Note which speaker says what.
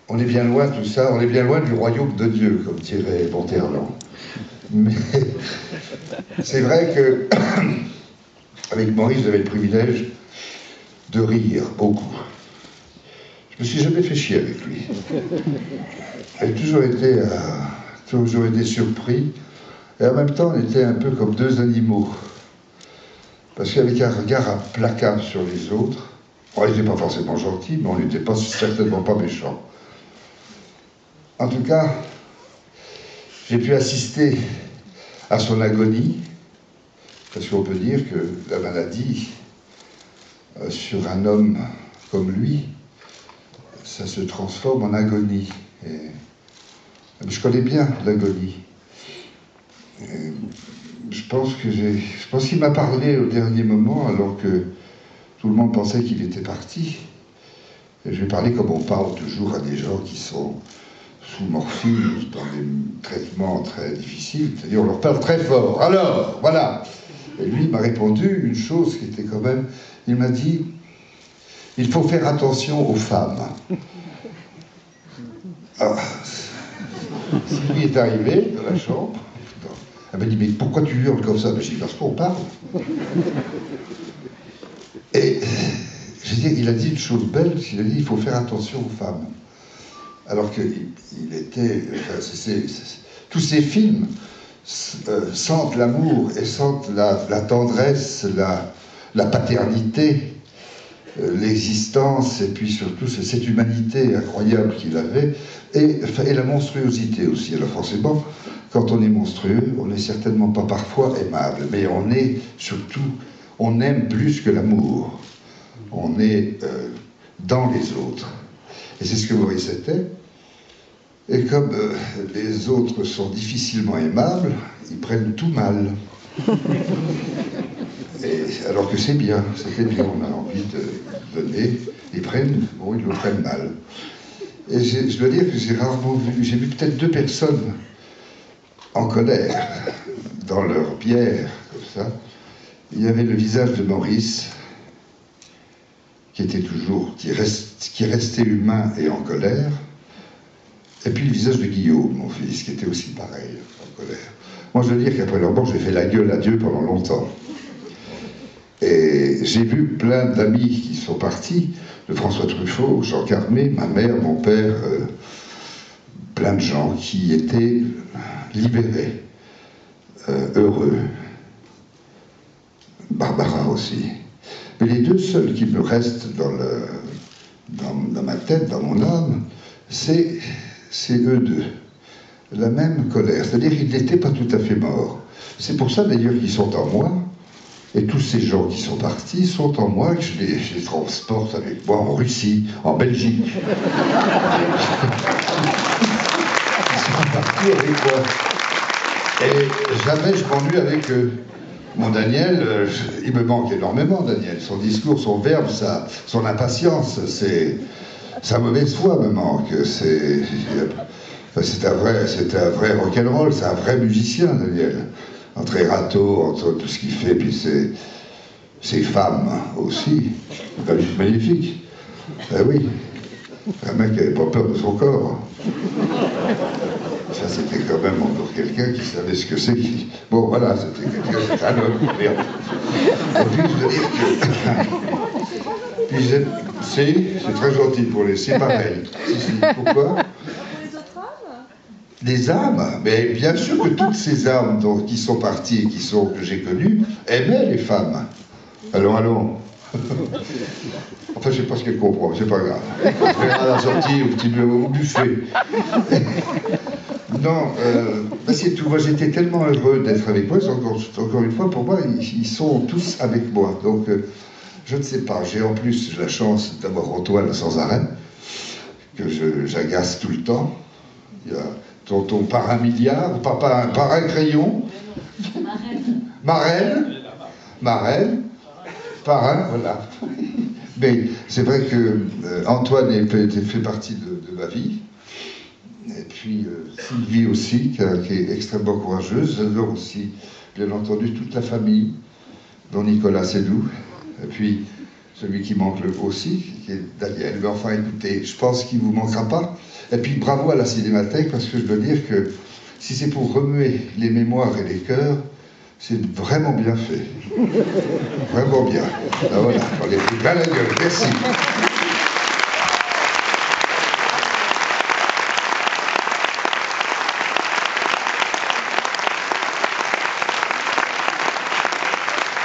Speaker 1: On est bien loin de tout ça, on est bien loin du royaume de Dieu, comme dirait Monterland. Mais c'est vrai que, avec Maurice, j'avais le privilège de rire beaucoup. Je me suis jamais fait chier avec lui. J'ai toujours été surpris. Et en même temps, on était un peu comme deux animaux. Parce qu'avec un regard implacable sur les autres, on n'était pas forcément gentil, mais on n'était certainement pas méchant. En tout cas, j'ai pu assister à son agonie, parce qu'on peut dire que la maladie, sur un homme comme lui, ça se transforme en agonie. Et je connais bien l'agonie. Je pense qu'il m'a parlé au dernier moment, alors que tout le monde pensait qu'il était parti. Et je lui ai parlé comme on parle toujours à des gens qui sont sous morphine, dans des traitements très difficiles, c'est-à-dire on leur parle très fort. Alors, voilà. Et lui m'a répondu une chose qui était quand même, il m'a dit, il faut faire attention aux femmes. Alors, lui est arrivé dans la chambre, elle m'a dit, mais pourquoi tu hurles comme ça? J'ai dit, parce qu'on parle. Et j'ai dit, il a dit une chose belle, il a dit, il faut faire attention aux femmes. Alors qu'il était... Enfin, tous ces films sentent l'amour et sentent la tendresse, la paternité, l'existence, et puis surtout cette humanité incroyable qu'il avait, et la monstruosité aussi. Alors forcément, quand on est monstrueux, on n'est certainement pas parfois aimable, mais on est surtout, on aime plus que l'amour. On est dans les autres. Et c'est ce que Maurice était. Et comme les autres sont difficilement aimables, ils prennent tout mal. Et, alors que c'est bien, c'était bien, on a envie de donner, ils le prennent mal. Et je dois dire que j'ai vu peut-être 2 personnes en colère, dans leur bière, comme ça. Il y avait le visage de Maurice, qui restait humain et en colère, et puis le visage de Guillaume, mon fils, qui était aussi pareil, en colère. Moi, je veux dire qu'après leur mort, j'ai fait la gueule à Dieu pendant longtemps. Et j'ai vu plein d'amis qui sont partis, de François Truffaut, Jean Carmé, ma mère, mon père, plein de gens qui étaient libérés, heureux. Barbara aussi. Mais les 2 seuls qui me restent dans ma tête, dans mon âme, c'est eux 2. La même colère. C'est-à-dire qu'ils n'étaient pas tout à fait morts. C'est pour ça d'ailleurs qu'ils sont en moi. Et tous ces gens qui sont partis sont en moi, que je les transporte avec moi en Russie, en Belgique. Ils sont partis avec moi. Et jamais je m'ennuie avec eux. Mon Daniel, il me manque énormément, Daniel. Son discours, son verbe, son impatience, sa mauvaise foi me manque. C'est un vrai rock'n'roll, c'est un vrai musicien, Daniel. Entre Erato, entre tout ce qu'il fait, puis ses femmes aussi. C'est juste magnifique. Ah oui. Un mec qui n'avait pas peur de son corps. Ça, c'était quand même encore quelqu'un qui savait ce que c'est. Bon, voilà, c'était quelqu'un, un homme, merde. Et puis, je veux dire que... Puis, c'est très gentil pour les... C'est pareil. Pourquoi? Des âmes, mais bien sûr que toutes ces âmes qui sont parties et que j'ai connues aimaient les femmes. Allons. Enfin, je ne sais pas ce qu'elle comprend, c'est pas grave. On verra à la sortie au buffet. Non, c'est tout. Moi, j'étais tellement heureux d'être avec moi. Encore une fois, pour moi, ils sont tous avec moi. Donc, je ne sais pas. J'ai en plus la chance d'avoir Antoine sans arrêt, que j'agace tout le temps. Il y a tonton par un milliard, par un crayon. Marraine. Parrain, voilà. Mais c'est vrai que Antoine fait partie de ma vie. Et puis Sylvie aussi, qui est extrêmement courageuse. J'adore aussi, bien entendu, toute la famille, dont Nicolas Sédou. Et puis celui qui manque aussi, qui est Daniel. Mais enfin, écoutez, je pense qu'il ne vous manquera pas. Et puis, bravo à la Cinémathèque, parce que je dois dire que si c'est pour remuer les mémoires et les cœurs, c'est vraiment bien fait. Vraiment bien. Ah, voilà, on les fait plein la gueule. Merci.